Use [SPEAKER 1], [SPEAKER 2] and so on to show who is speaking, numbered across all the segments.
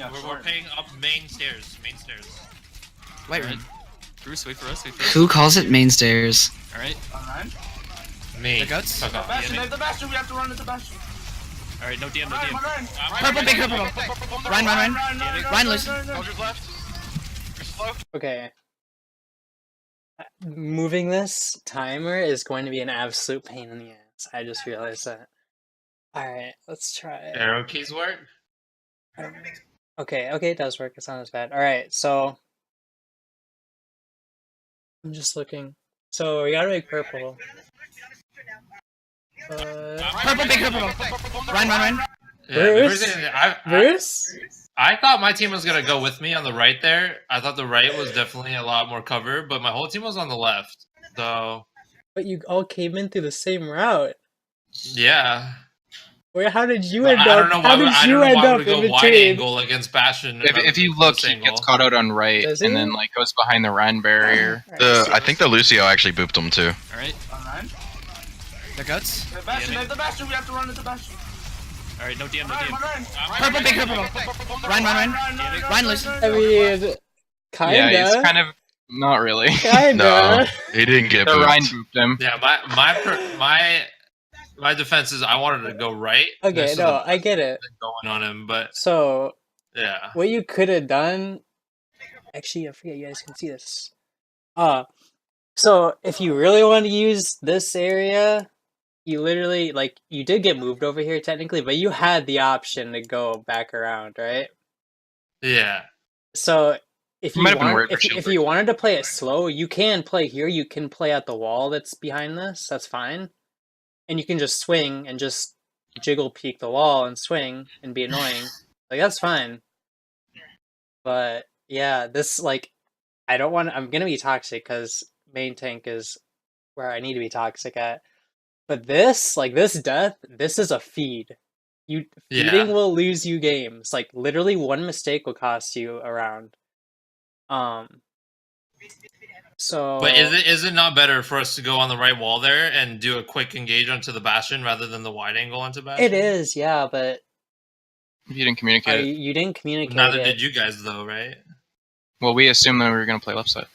[SPEAKER 1] Yeah,
[SPEAKER 2] we're paying up main stairs. Main stairs.
[SPEAKER 3] Wait,
[SPEAKER 4] Alright. Bruce, wait for us. Wait for us.
[SPEAKER 3] who calls it main stairs?
[SPEAKER 4] Alright.
[SPEAKER 1] Alright.
[SPEAKER 2] Me.
[SPEAKER 4] The guts?
[SPEAKER 2] Fuck off.
[SPEAKER 1] Bastion, they have the Bastion. We have to run into Bastion.
[SPEAKER 4] Alright, no DM, no
[SPEAKER 1] Ryan,
[SPEAKER 4] DM.
[SPEAKER 1] Ryan.
[SPEAKER 3] Purple, big purple. Ryan. Ryan, loose.
[SPEAKER 5] Soldiers left. You're slow.
[SPEAKER 6] Okay. Moving this timer is going to be an absolute pain in the ass. I just realized that. Alright, let's try it.
[SPEAKER 2] Arrow keys work?
[SPEAKER 6] Okay, it does work. It's not as bad. Alright, so I'm just looking. So we gotta make purple.
[SPEAKER 3] Purple, big purple. Ryan.
[SPEAKER 2] Yeah,
[SPEAKER 6] Bruce?
[SPEAKER 2] Bruce?
[SPEAKER 6] Bruce?
[SPEAKER 2] I thought my team was gonna go with me on the right there. I thought the right was definitely a lot more cover, but my whole team was on the left. So
[SPEAKER 6] But you all came in through the same route.
[SPEAKER 2] yeah.
[SPEAKER 6] Wait, how did you
[SPEAKER 2] But
[SPEAKER 6] end
[SPEAKER 2] I don't
[SPEAKER 6] up?
[SPEAKER 2] know
[SPEAKER 6] How
[SPEAKER 2] why.
[SPEAKER 6] did
[SPEAKER 2] I
[SPEAKER 6] you
[SPEAKER 2] don't know
[SPEAKER 6] end
[SPEAKER 2] why
[SPEAKER 6] up
[SPEAKER 2] we go
[SPEAKER 6] in
[SPEAKER 2] wide
[SPEAKER 6] between?
[SPEAKER 2] angle against Bastion.
[SPEAKER 7] If you look, he gets caught out on right,
[SPEAKER 6] Does
[SPEAKER 7] and
[SPEAKER 6] he?
[SPEAKER 7] then like goes behind the Rhine barrier.
[SPEAKER 8] I think the Lucio actually booped him too.
[SPEAKER 4] Alright.
[SPEAKER 1] Alright.
[SPEAKER 4] The guts?
[SPEAKER 1] They have Bastion. They have the Bastion. We have to run into Bastion.
[SPEAKER 4] Alright, no DM, no
[SPEAKER 1] Ryan,
[SPEAKER 4] DM.
[SPEAKER 1] Ryan.
[SPEAKER 3] Purple, big purple. Ryan, loose.
[SPEAKER 6] I mean, kinda.
[SPEAKER 7] Yeah, it's kind of not really.
[SPEAKER 6] Kinda.
[SPEAKER 8] No, he didn't get
[SPEAKER 7] The Rhine
[SPEAKER 8] booped.
[SPEAKER 7] booped him.
[SPEAKER 2] Yeah, my defense is I wanted to go right.
[SPEAKER 6] Okay,
[SPEAKER 2] next to
[SPEAKER 6] no,
[SPEAKER 2] the-
[SPEAKER 6] I get it.
[SPEAKER 2] going on him, but
[SPEAKER 6] So,
[SPEAKER 2] yeah.
[SPEAKER 6] what you could have done... Actually, I forget you guys can see this. So, if you really want to use this area, you literally, like, you did get moved over here technically, but you had the option to go back around, right?
[SPEAKER 2] Yeah.
[SPEAKER 6] So, if you,
[SPEAKER 7] Might have been
[SPEAKER 6] want,
[SPEAKER 7] worried for
[SPEAKER 6] if
[SPEAKER 7] shield
[SPEAKER 6] you wanted to play it slow, you can play here. You can play at the wall that's behind this. That's fine. And you can just swing and just jiggle peek the wall and swing and be annoying. Like, that's fine. But, yeah, this, like, I'm gonna be toxic because main tank is where I need to be toxic at. But this, like, this death, this is a feed. Feeding will lose you games. Like, literally one mistake will cost you a round. So...
[SPEAKER 2] But is it not better for us to go on the right wall there and do a quick engage onto the Bastion rather than the wide angle onto Bastion?
[SPEAKER 6] It is, yeah, but
[SPEAKER 7] You didn't communicate it.
[SPEAKER 6] you didn't communicate
[SPEAKER 2] Neither
[SPEAKER 6] it.
[SPEAKER 2] did you guys though, right?
[SPEAKER 7] Well, we assumed that we were going to play left side.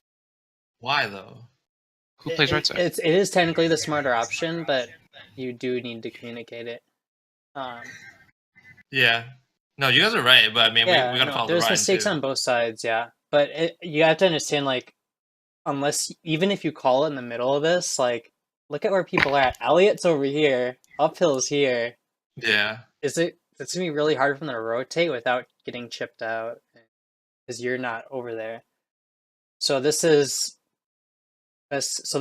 [SPEAKER 2] Why though?
[SPEAKER 7] Who plays right side?
[SPEAKER 6] It is technically the smarter option, but you do need to communicate it.
[SPEAKER 2] Yeah. No, you guys are right, but I mean,
[SPEAKER 6] Yeah,
[SPEAKER 2] we gotta follow the
[SPEAKER 6] there's
[SPEAKER 2] Ryan
[SPEAKER 6] mistakes
[SPEAKER 2] too.
[SPEAKER 6] on both sides, yeah. But you have to understand, like, even if you call it in the middle of this, like, look at where people are at. Elliot's over here, uphill's here.
[SPEAKER 2] Yeah.
[SPEAKER 6] It's gonna be really hard for them to rotate without getting chipped out, because you're not over there. So this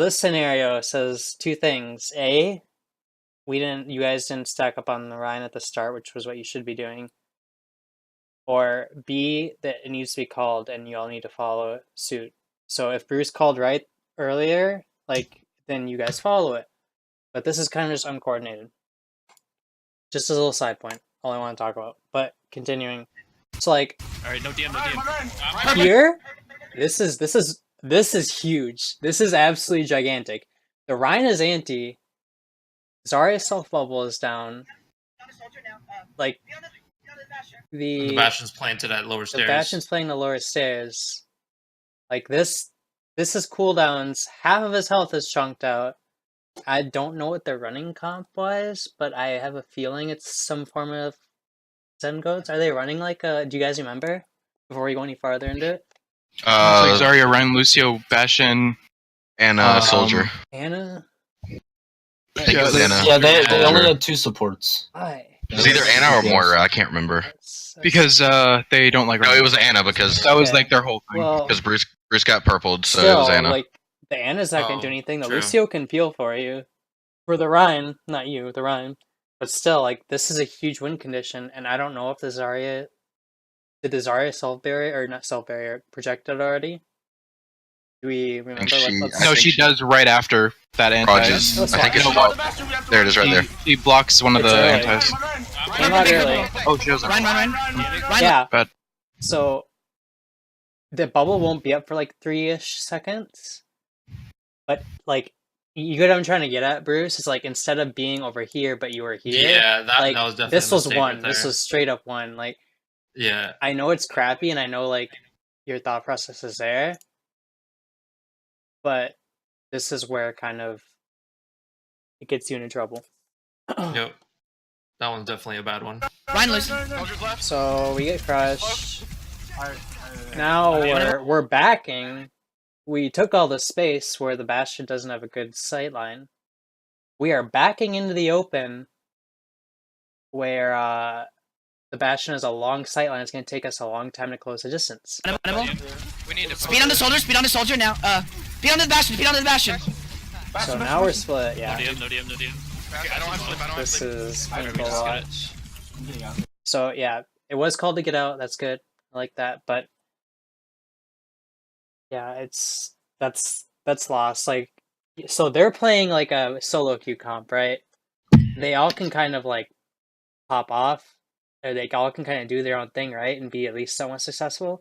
[SPEAKER 6] scenario says two things. A, you guys didn't stack up on the Rhine at the start, which was what you should be doing. Or B, that it needs to be called and you all need to follow suit. So if Bruce called right earlier, like, then you guys follow it. But this is kind of just uncoordinated. Just as a little side point, all I want to talk about. But continuing. So, like,
[SPEAKER 4] Alright, no DM, no DM.
[SPEAKER 6] here, this is huge. This is absolutely gigantic. The Rhine is anti. Zarya's self bubble is down. Like,
[SPEAKER 2] The Bastion's playing to that lower
[SPEAKER 6] the
[SPEAKER 2] stairs.
[SPEAKER 6] Bastion's playing the lower stairs. Like, this is cooldowns. Half of his health is chunked out. I don't know what their running comp was, but I have a feeling it's some form of Zen goats. Are they running like do you guys remember? Before we go any farther into it?
[SPEAKER 7] It's like Zarya, Rhine, Lucio, Bastion,
[SPEAKER 8] and Soldier.
[SPEAKER 6] Anna?
[SPEAKER 8] I think it was Anna.
[SPEAKER 9] Yeah, they
[SPEAKER 8] Soldier.
[SPEAKER 9] only had two supports.
[SPEAKER 6] Why?
[SPEAKER 8] It was either Anna or Moira. I can't remember.
[SPEAKER 7] because they don't like.
[SPEAKER 8] No,
[SPEAKER 7] Rhine.
[SPEAKER 8] it was Anna because
[SPEAKER 7] That was like their whole thing.
[SPEAKER 6] Well,
[SPEAKER 8] Bruce got purpled, so
[SPEAKER 6] still,
[SPEAKER 8] it was Anna.
[SPEAKER 6] like, the Anna's not going to do
[SPEAKER 2] Oh,
[SPEAKER 6] anything. The
[SPEAKER 2] true.
[SPEAKER 6] Lucio can peel for you. For the Rhine, not you, the Rhine. But still, like, this is a huge win condition, and I don't know if the Zarya self-barrier, or not self-barrier, projected already? Do we remember
[SPEAKER 8] she-
[SPEAKER 6] what
[SPEAKER 7] No,
[SPEAKER 8] think
[SPEAKER 7] she does right after that anti.
[SPEAKER 8] Rogers.
[SPEAKER 6] Let's
[SPEAKER 8] I think it's
[SPEAKER 6] watch.
[SPEAKER 8] there. It is right there.
[SPEAKER 7] She blocks one of
[SPEAKER 6] It's
[SPEAKER 7] the
[SPEAKER 6] early.
[SPEAKER 7] antis.
[SPEAKER 6] Came out early.
[SPEAKER 7] Oh, she doesn't.
[SPEAKER 3] Ryan.
[SPEAKER 6] Yeah.
[SPEAKER 7] Bad.
[SPEAKER 6] So the bubble won't be up for like 3-ish seconds. But like, you get what I'm trying to get at, Bruce? It's like, instead of being over here, but you were here.
[SPEAKER 2] Yeah, that
[SPEAKER 6] like,
[SPEAKER 2] was definitely
[SPEAKER 6] this
[SPEAKER 2] a
[SPEAKER 6] was
[SPEAKER 2] mistake
[SPEAKER 6] one.
[SPEAKER 2] right
[SPEAKER 6] This
[SPEAKER 2] there.
[SPEAKER 6] was straight up one. Like,
[SPEAKER 2] Yeah.
[SPEAKER 6] I know it's crappy, and I know like your thought process is there, but this is where kind of it gets you into trouble.
[SPEAKER 2] Yep. That one's definitely a bad one.
[SPEAKER 3] Ryan loose.
[SPEAKER 5] Soldiers left.
[SPEAKER 6] So we get crushed. Now we're backing. We took all the space where the Bastion doesn't have a good sight line. We are backing into the open where the Bastion has a long sight line. It's going to take us a long time to close the distance.
[SPEAKER 5] We need to
[SPEAKER 3] Speed on the soldier. Speed on the soldier now. Speed on the Bastion. Speed on the Bastion.
[SPEAKER 6] So now we're split,
[SPEAKER 4] No
[SPEAKER 6] yeah.
[SPEAKER 4] DM, no DM, no DM.
[SPEAKER 5] Okay, I don't have sleep. I don't have
[SPEAKER 6] This
[SPEAKER 5] sleep.
[SPEAKER 6] is
[SPEAKER 4] Alright, we
[SPEAKER 6] painful to
[SPEAKER 4] just get it.
[SPEAKER 6] watch. So yeah, it was called to get out. That's good. I like that. But yeah, that's lost. Like, so they're playing like a solo queue comp, right? They all can kind of like pop off, or they all can kind of do their own thing, right, and be at least somewhat successful.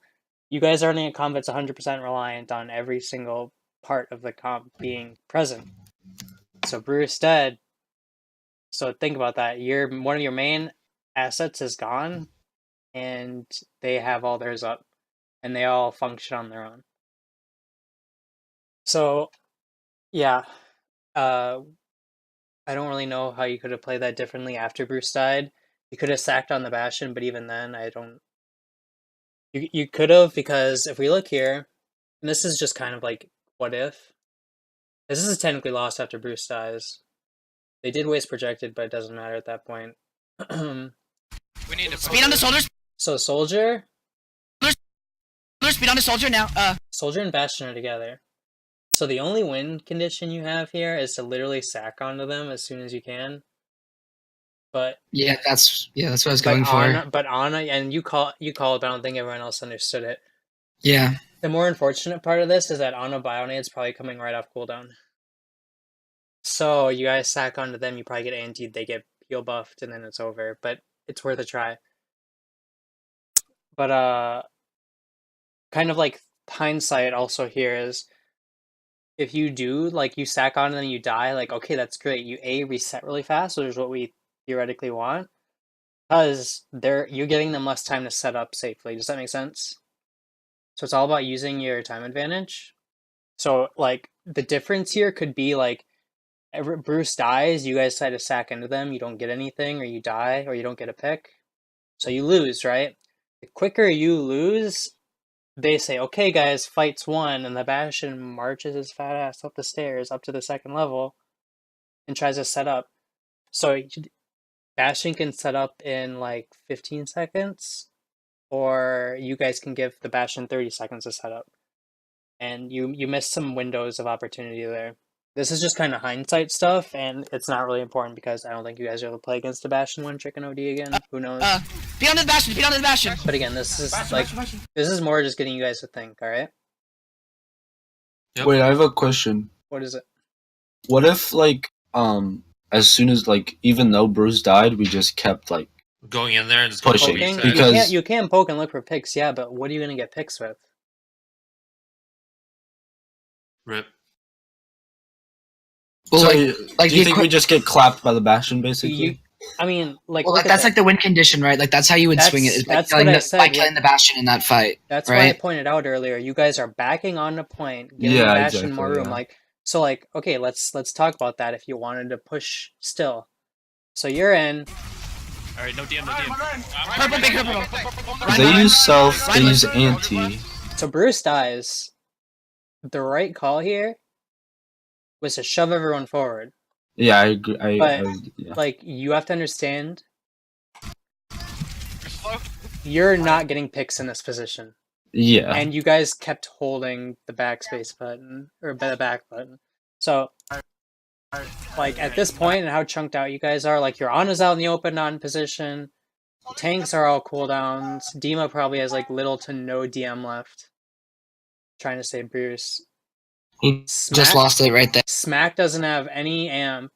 [SPEAKER 6] You guys are running a comp that's 100% reliant on every single part of the comp being present. So Bruce dead. So think about that. One of your main assets is gone, and they have all theirs up, and they all function on their own. So, yeah, I don't really know how you could have played that differently after Bruce died. You could have sacked on the Bastion, but even then, I don't. You could have, because if we look here, and this is just kind of like what if. This is technically lost after Bruce dies. They did waste projected, but it doesn't matter at that point.
[SPEAKER 5] We need to
[SPEAKER 3] Speed on the soldier.
[SPEAKER 6] So Soldier,
[SPEAKER 3] Speed on the soldier now.
[SPEAKER 6] Soldier and Bastion are together. So the only win condition you have here is to literally sack onto them as soon as you can. But
[SPEAKER 3] Yeah, that's what I was going for.
[SPEAKER 6] Anna, and you call it, but I don't think everyone else understood it.
[SPEAKER 3] Yeah.
[SPEAKER 6] The more unfortunate part of this is that Anna Bionade is probably coming right off cooldown. So you guys sack onto them, you probably get antied, they get heal buffed, and then it's over. But it's worth a try. But kind of like hindsight also here is, if you do, like, you sack on and then you die, like, okay, that's great. You reset really fast, which is what we theoretically want, because you're giving them less time to set up safely. Does that make sense? So it's all about using your time advantage. So, like, the difference here could be, like, Bruce dies, you guys decide to sack into them, you don't get anything, or you die, or you don't get a pick. So you lose, right? The quicker you lose, they say, okay, guys, fight's won, and the Bastion marches his fat ass up the stairs, up to the second level, and tries to set up. So Bastion can set up in, like, 15 seconds, or you guys can give the Bastion 30 seconds to set up. And you missed some windows of opportunity there. This is just kind of hindsight stuff, and it's not really important because I don't think you guys are able to play against the Bastion one trick in OD again. Who knows?
[SPEAKER 3] Speed on the Bastion. Speed on the Bastion.
[SPEAKER 6] But again, this is this is more just getting you guys to think. All right.
[SPEAKER 2] Yep.
[SPEAKER 9] Wait, I have a question.
[SPEAKER 6] What is it?
[SPEAKER 9] What if, like, as soon as, like, even though Bruce died, we just kept, like,
[SPEAKER 2] Going in there and just
[SPEAKER 9] Pushing,
[SPEAKER 2] going
[SPEAKER 6] Poking?
[SPEAKER 9] because-
[SPEAKER 6] You can poke and look for picks, yeah, but what are you gonna get picks with?
[SPEAKER 2] Rip.
[SPEAKER 3] Well,
[SPEAKER 9] so,
[SPEAKER 3] like
[SPEAKER 9] do you
[SPEAKER 3] the
[SPEAKER 9] think we just get clapped by the Bastion, basically?
[SPEAKER 6] I mean, like,
[SPEAKER 3] well,
[SPEAKER 6] look at
[SPEAKER 3] that's
[SPEAKER 6] that.
[SPEAKER 3] like the win condition, right? Like that's how you would swing it. Is by
[SPEAKER 6] That's
[SPEAKER 3] killing
[SPEAKER 6] what I
[SPEAKER 3] the,
[SPEAKER 6] said,
[SPEAKER 3] by
[SPEAKER 6] yeah.
[SPEAKER 3] killing the Bastion in that fight.
[SPEAKER 6] That's why I
[SPEAKER 3] right?
[SPEAKER 6] pointed out earlier. You guys are backing on the point, giving
[SPEAKER 9] Yeah,
[SPEAKER 6] Bastion more
[SPEAKER 9] exactly,
[SPEAKER 6] room.
[SPEAKER 9] yeah.
[SPEAKER 6] Like, so, like, okay, let's talk about that. If you wanted to push still, so you're in.
[SPEAKER 4] Alright, no DM, no DM.
[SPEAKER 3] Purple, big purple.
[SPEAKER 9] They use self, they
[SPEAKER 3] Ryan,
[SPEAKER 9] use anti.
[SPEAKER 6] So Bruce dies. The right call here was to shove everyone forward.
[SPEAKER 9] Yeah, I agree.
[SPEAKER 6] But,
[SPEAKER 9] Yeah.
[SPEAKER 6] Like, you have to understand,
[SPEAKER 5] You're slow.
[SPEAKER 6] you're not getting picks in this position.
[SPEAKER 9] Yeah.
[SPEAKER 6] And you guys kept holding the backspace button, or the back button. So, like, at this point and how chunked out you guys are, like, your Ana's out in the open, not in position. Tanks are all cooldowns. Dima probably has, like, little to no DM left. Trying to save Bruce.
[SPEAKER 3] He just lost it right there.
[SPEAKER 6] Smack doesn't have any amp.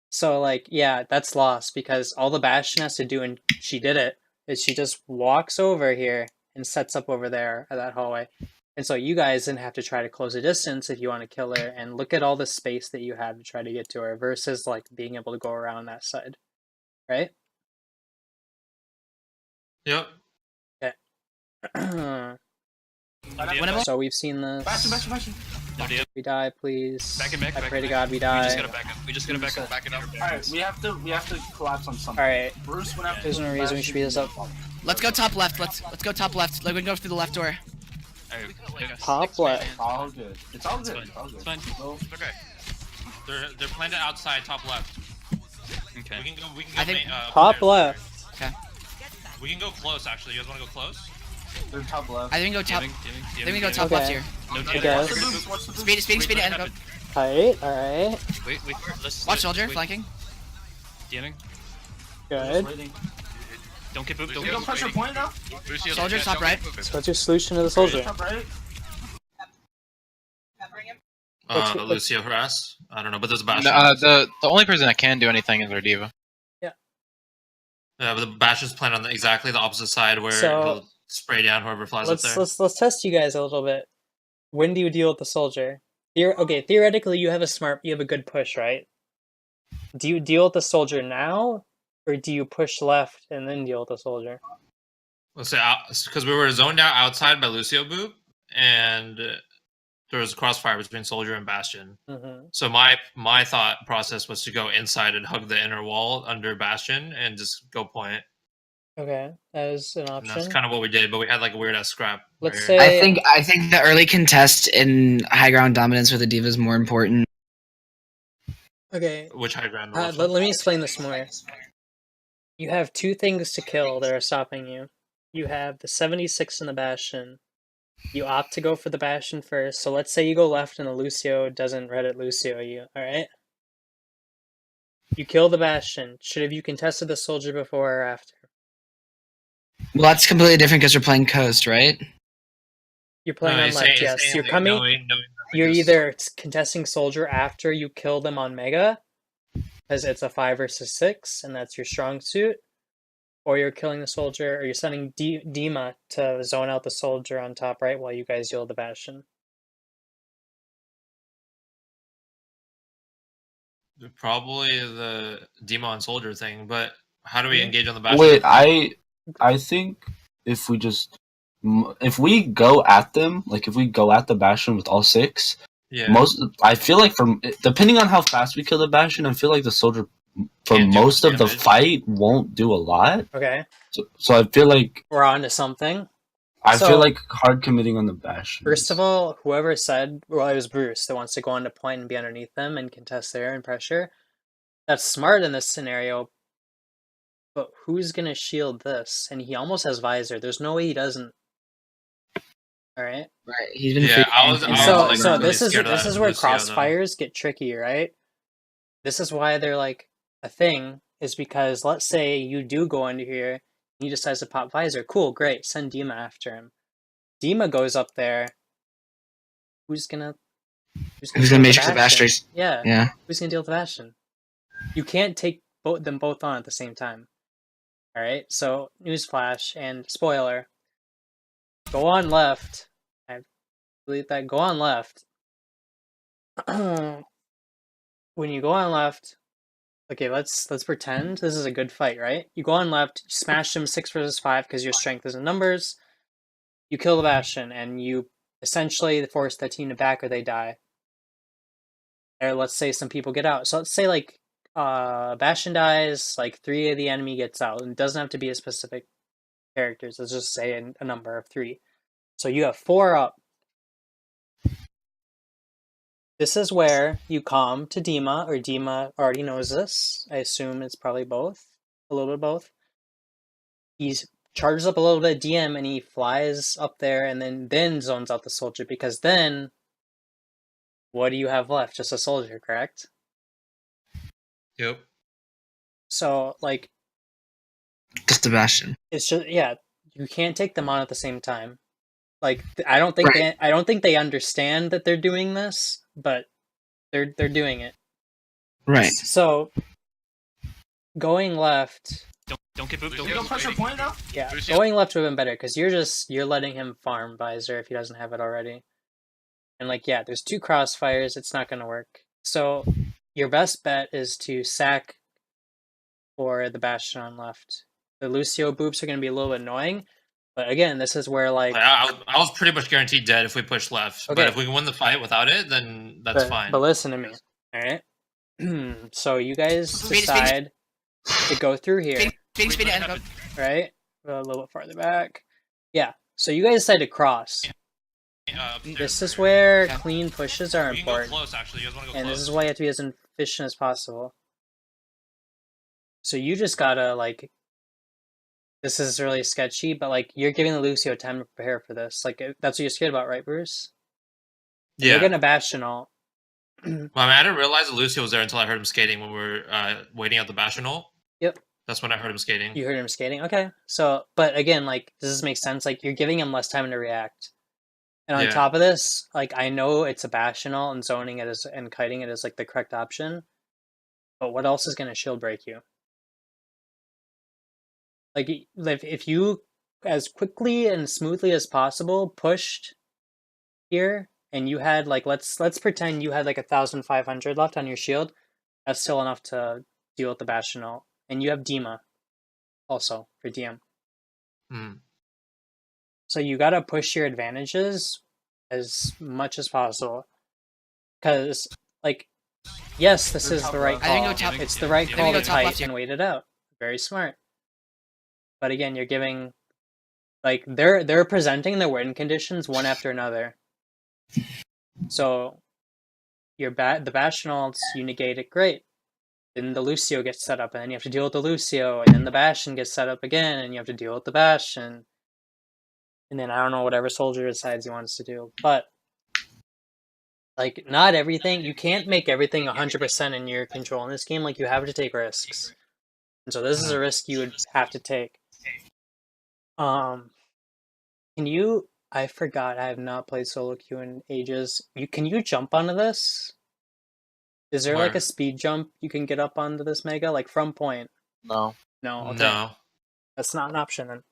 [SPEAKER 6] So, like, yeah, that's lost because all the Bastion has to do, and she did it, is she just walks over here and sets up over there at that hallway. And so you guys then have to try to close a distance if you want to kill her, and look at all the space that you have to try to get to her versus, like, being able to go around that side. Right?
[SPEAKER 2] Yep.
[SPEAKER 3] Winnable?
[SPEAKER 6] So we've seen this.
[SPEAKER 1] Bastion.
[SPEAKER 4] No DM.
[SPEAKER 6] We die, please.
[SPEAKER 4] Back and back.
[SPEAKER 6] I
[SPEAKER 4] back
[SPEAKER 6] pray
[SPEAKER 4] and
[SPEAKER 6] to
[SPEAKER 4] back.
[SPEAKER 6] God we
[SPEAKER 4] We just
[SPEAKER 6] die.
[SPEAKER 4] gotta back up. We just gotta back up. Back it up.
[SPEAKER 1] Alright, we have to collapse on something.
[SPEAKER 6] Alright,
[SPEAKER 1] Bruce went after
[SPEAKER 6] there's no reason we should beat this up.
[SPEAKER 3] Let's go top left. Let's go top left. Like we can go through the left door.
[SPEAKER 4] Alright,
[SPEAKER 6] Top left.
[SPEAKER 1] It's all good. It's all good.
[SPEAKER 4] It's
[SPEAKER 1] It's all good.
[SPEAKER 4] fine.
[SPEAKER 1] So,
[SPEAKER 5] Okay.
[SPEAKER 2] They're planted outside, top left.
[SPEAKER 4] Okay.
[SPEAKER 2] We can go.
[SPEAKER 3] I think-
[SPEAKER 6] Top left.
[SPEAKER 2] We can go close. Actually, you guys want to go close?
[SPEAKER 1] they're top left.
[SPEAKER 3] I think we go top.
[SPEAKER 4] DMing.
[SPEAKER 3] I think we go top
[SPEAKER 6] Okay.
[SPEAKER 3] left here.
[SPEAKER 4] No
[SPEAKER 6] I
[SPEAKER 4] DM.
[SPEAKER 6] guess.
[SPEAKER 1] What's the boost? What's the boost?
[SPEAKER 3] Speed it. And go.
[SPEAKER 6] Tight, alright.
[SPEAKER 4] Wait. Let's
[SPEAKER 3] Watch soldier
[SPEAKER 4] wait.
[SPEAKER 3] flanking.
[SPEAKER 4] DMing.
[SPEAKER 6] Good.
[SPEAKER 1] Waiting.
[SPEAKER 4] Don't get booped. Don't
[SPEAKER 1] We
[SPEAKER 4] get
[SPEAKER 1] go pressure
[SPEAKER 4] booped.
[SPEAKER 1] point now?
[SPEAKER 3] Soldier top right.
[SPEAKER 6] So what's your solution to the soldier?
[SPEAKER 1] Top right?
[SPEAKER 2] Lucio harass. I don't know, but there's a Bastion.
[SPEAKER 7] The only person that can do anything is our diva.
[SPEAKER 2] Yeah, but the Bastion's planted on exactly the opposite side where
[SPEAKER 6] So-
[SPEAKER 2] he'll spray down whoever flies up there.
[SPEAKER 6] Let's test you guys a little bit. When do you deal with the soldier? Theoretically you have a good push, right? Do you deal with the soldier now, or do you push left and then deal with the soldier?
[SPEAKER 2] Let's say because we were zoned out outside by Lucio Boop, and there was a crossfire between Soldier and Bastion.
[SPEAKER 6] Mm-hmm.
[SPEAKER 2] So my thought process was to go inside and hug the inner wall under Bastion and just go point.
[SPEAKER 6] Okay, that is an
[SPEAKER 2] And
[SPEAKER 6] option.
[SPEAKER 2] that's kind of what we did, but we had like a weird ass scrap.
[SPEAKER 6] Let's
[SPEAKER 2] where-
[SPEAKER 6] say-
[SPEAKER 3] I think the early contest in high ground dominance with the diva is more important.
[SPEAKER 2] which high ground?
[SPEAKER 6] let me explain this more. You have two things to kill that are stopping you. You have the 76 and the Bastion. You opt to go for the Bastion first, so let's say you go left and the Lucio doesn't Reddit Lucio you, alright? You kill the Bastion. Should have you contested the soldier before or after?
[SPEAKER 3] Well, that's completely different because we're playing coast, right?
[SPEAKER 6] You're playing on left, yes. You're coming. You're either contesting soldier after you kill them on Mega, because it's a 5 versus 6, and that's your strong suit, or you're killing the soldier, or you're sending Dima to zone out the soldier on top right while you guys deal with the Bastion.
[SPEAKER 2] Probably the Demon Soldier thing, but how do we engage on the Bastion?
[SPEAKER 9] Wait, I think if we go at them, like if we go at the Bastion with all 6,
[SPEAKER 2] Yeah.
[SPEAKER 9] I feel like depending on how fast we kill the Bastion, I feel like the soldier for
[SPEAKER 2] Can't do
[SPEAKER 9] most of the
[SPEAKER 2] damage.
[SPEAKER 9] fight won't do a lot.
[SPEAKER 6] Okay,
[SPEAKER 9] So I feel like
[SPEAKER 6] we're on to something.
[SPEAKER 9] I
[SPEAKER 6] So-
[SPEAKER 9] feel like hard committing on the Bastion.
[SPEAKER 6] First of all, whoever said, well, it was Bruce that wants to go on to point and be underneath them and contest there and pressure. That's smart in this scenario, but who's gonna shield this? And he almost has visor. There's no way he doesn't. All right.
[SPEAKER 3] Right. He's been.
[SPEAKER 2] Yeah, I was
[SPEAKER 6] And
[SPEAKER 2] like,
[SPEAKER 6] so
[SPEAKER 2] really
[SPEAKER 6] this is
[SPEAKER 2] scared of
[SPEAKER 6] this
[SPEAKER 2] that
[SPEAKER 6] is where
[SPEAKER 2] Lucio, though.
[SPEAKER 6] crossfires get tricky, right? This is why they're like a thing, is because let's say you do go into here, and he decides to pop visor. Cool, great. Send Dima after him. Dima goes up there. Who's gonna
[SPEAKER 3] Who's gonna
[SPEAKER 6] deal with
[SPEAKER 3] matrix the
[SPEAKER 6] Bastion?
[SPEAKER 3] bastards?
[SPEAKER 6] Yeah.
[SPEAKER 3] Yeah.
[SPEAKER 6] Who's gonna deal with the Bastion? You can't take them both on at the same time. All right. So newsflash and spoiler. Go on left. I believe that. Go on left. When you go on left, okay, let's pretend this is a good fight, right? You go on left, you smash them 6 versus 5 because your strength is in numbers. You kill the Bastion, and you essentially force that team to back or they die. Or let's say some people get out. So let's say like Bastion dies, like 3 of the enemy gets out. And it doesn't have to be a specific characters. Let's just say a number of 3. So you have 4 up. This is where you come to Dima, or Dima already knows this. I assume it's probably both. A little bit of both. He charges up a little bit of DM and he flies up there and then zones out the soldier, because then what do you have left? Just a soldier, correct?
[SPEAKER 2] Yep.
[SPEAKER 6] So like
[SPEAKER 3] Just the bastion.
[SPEAKER 6] it's just, yeah, you can't take them on at the same time. Like I don't think
[SPEAKER 3] Right.
[SPEAKER 6] they understand that they're doing this, but they're doing it.
[SPEAKER 3] Right.
[SPEAKER 6] So going left,
[SPEAKER 4] Don't get booped. Don't
[SPEAKER 1] We
[SPEAKER 4] get
[SPEAKER 1] go pressure
[SPEAKER 4] booped.
[SPEAKER 1] point now?
[SPEAKER 6] yeah,
[SPEAKER 5] Lucio.
[SPEAKER 6] going left would have been better because you're letting him farm visor if he doesn't have it already. And like, yeah, there's 2 crossfires, it's not gonna work. So your best bet is to sack for the Bastion on left. The Lucio boops are gonna be a little bit annoying, But again, this is where like
[SPEAKER 2] I was pretty much guaranteed dead if we pushed left. But
[SPEAKER 6] Okay.
[SPEAKER 2] if we can win the fight without it, then that's fine.
[SPEAKER 6] But listen to me. All right. So you guys
[SPEAKER 1] Speed, speed.
[SPEAKER 6] decide to go through here,
[SPEAKER 1] Speed, and go.
[SPEAKER 6] right? A little bit farther back. Yeah. So you guys decide to cross.
[SPEAKER 2] Upstairs,
[SPEAKER 6] This is
[SPEAKER 2] right?
[SPEAKER 6] where
[SPEAKER 1] Okay.
[SPEAKER 6] clean pushes are
[SPEAKER 2] We can go
[SPEAKER 6] important,
[SPEAKER 2] close, actually. You guys want to go
[SPEAKER 6] and
[SPEAKER 2] close?
[SPEAKER 6] this is why you have to be as efficient as possible. So you just gotta like. This is really sketchy, but like you're giving the Lucio time to prepare for this. Like that's what you're scared about, right, Bruce?
[SPEAKER 2] Yeah.
[SPEAKER 6] You're getting a Bastion ult.
[SPEAKER 2] Well, I mean, I didn't realize that Lucio was there until I heard him skating when we were waiting at the Bastion ult.
[SPEAKER 6] Yep.
[SPEAKER 2] That's when I heard him skating.
[SPEAKER 6] You heard him skating? Okay. So, but again, like, does this make sense? Like, you're giving him less time to react. And on
[SPEAKER 2] Yeah.
[SPEAKER 6] top of this, like, I know it's a Bastion ult and zoning it is, and kiting it is, like, the correct option. But what else is going to shield break you? Like, if you, as quickly and smoothly as possible, pushed here, and you had, like, let's pretend you had, like, 1,500 left on your shield, that's still enough to deal with the Bastion ult. And you have Dima also for DM.
[SPEAKER 2] Hmm.
[SPEAKER 6] So you gotta push your advantages as much as possible. Because, like, yes, this is the right
[SPEAKER 1] I think
[SPEAKER 6] call.
[SPEAKER 1] go top-
[SPEAKER 6] It's the right
[SPEAKER 2] I
[SPEAKER 6] call
[SPEAKER 1] think
[SPEAKER 6] to
[SPEAKER 1] go top left
[SPEAKER 6] fight
[SPEAKER 1] here.
[SPEAKER 6] and wait it out. Very smart. But again, you're giving, like, they're presenting the win conditions one after another. So the Bastion ults, you negate it, great. Then the Lucio gets set up, and then you have to deal with the Lucio, and then the Bastion gets set up again, and you have to deal with the Bastion. And then I don't know, whatever soldier decides he wants to do. But, like, not everything, you can't make everything 100% in your control in this game. Like, you have to take risks. And so this is a risk you would have to take. Can you, I forgot, I have not played solo queue in ages. Can you jump onto this? Is there like
[SPEAKER 2] Where?
[SPEAKER 6] a speed jump you can get up onto this mega, like from point?
[SPEAKER 7] No.
[SPEAKER 6] No, okay.
[SPEAKER 2] No.
[SPEAKER 6] That's not an option then.